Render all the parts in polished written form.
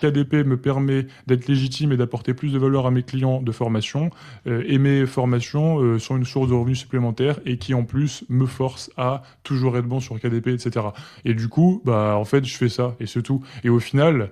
KDP me permet d'être légitime et d'apporter plus de valeur à mes clients de formation, et mes formations sont une source de revenus supplémentaires et qui en plus me force à toujours être bon sur KDP, etc. Et du coup, bah en fait, je fais ça et c'est tout. Et au final,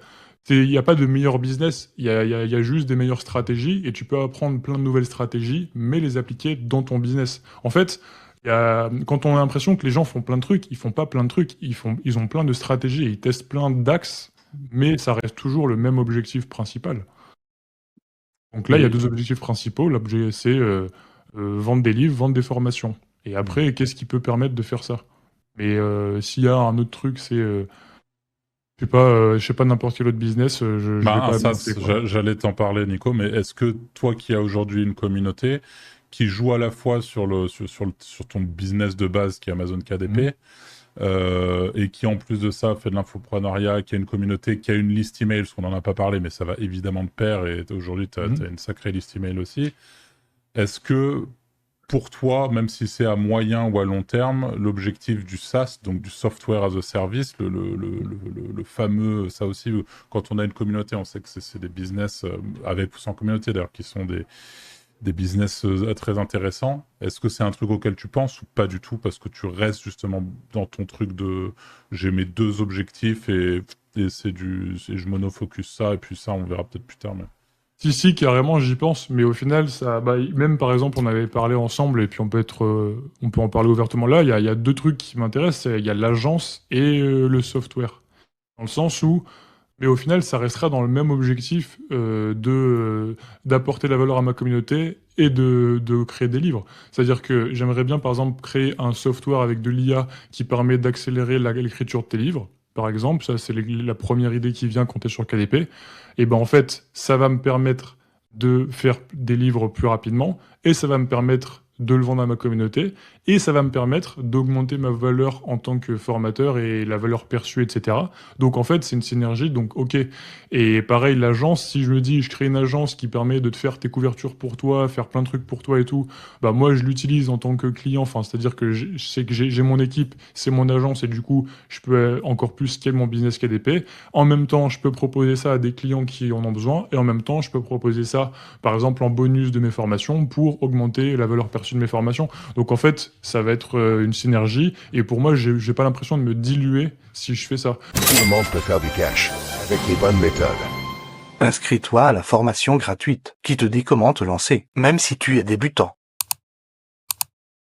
il n'y a pas de meilleur business, il y a juste des meilleures stratégies et tu peux apprendre plein de nouvelles stratégies, mais les appliquer dans ton business. En fait, quand on a l'impression que les gens font plein de trucs, ils font pas plein de trucs, ils ont plein de stratégies et ils testent plein d'axes, mais ça reste toujours le même objectif principal. Donc là, il y a Et deux objectifs principaux. L'objet, c'est vendre des livres, vendre des formations. Et après, qu'est-ce qui peut permettre de faire ça? Mais s'il y a un autre truc, c'est, je sais pas n'importe quel autre business, je vais bah, un pas me lancer, SaaS, quoi. j'allais t'en parler, Nico, mais est-ce que toi qui as aujourd'hui une communauté qui joue à la fois sur ton business de base qui est Amazon Mhm. KDP, et qui en plus de ça fait de l'infopreneuriat, qui a une communauté, qui a une liste email, parce qu'on n'en a pas parlé, mais ça va évidemment de pair, et aujourd'hui tu as Mhm. une sacrée liste email aussi. Est-ce que pour toi, même si c'est à moyen ou à long terme, l'objectif du SaaS, donc du software as a service, le fameux, ça aussi, quand on a une communauté, on sait que c'est des business, avec ou sans communauté d'ailleurs, qui sont des business très intéressants. Est-ce que c'est un truc auquel tu penses ou pas du tout, parce que tu restes justement dans ton truc de j'ai mes deux objectifs et je monofocus ça, et puis ça, on verra peut-être plus tard. Mais... Si, carrément, j'y pense, mais au final, ça, bah, même par exemple, on avait parlé ensemble, et puis on peut en parler ouvertement là, il y a deux trucs qui m'intéressent, il y a l'agence et le software. Dans le sens où, mais au final, ça restera dans le même objectif d'apporter la valeur à ma communauté et de créer des livres. C'est-à-dire que j'aimerais bien, par exemple, créer un software avec de l'IA qui permet d'accélérer l'écriture de tes livres. Par exemple, ça, c'est la première idée qui vient quand tu es sur KDP. Et ben en fait, ça va me permettre de faire des livres plus rapidement et ça va me permettre de le vendre à ma communauté et ça va me permettre d'augmenter ma valeur en tant que formateur et la valeur perçue, etc. Donc en fait, c'est une synergie, donc ok. Et pareil, l'agence, si je me dis, je crée une agence qui permet de te faire tes couvertures pour toi, faire plein de trucs pour toi et tout, bah moi je l'utilise en tant que client, enfin c'est-à-dire que je sais que j'ai mon équipe, c'est mon agence et du coup je peux encore plus scaler mon business KDP. En même temps, je peux proposer ça à des clients qui en ont besoin et en même temps, je peux proposer ça par exemple en bonus de mes formations pour augmenter la valeur perçue de mes formations. Donc en fait, ça va être une synergie et pour moi, j'ai pas l'impression de me diluer si je fais ça. Tout le monde peut faire du cash avec les bonnes méthodes. Inscris-toi à la formation gratuite qui te dit comment te lancer, même si tu es débutant.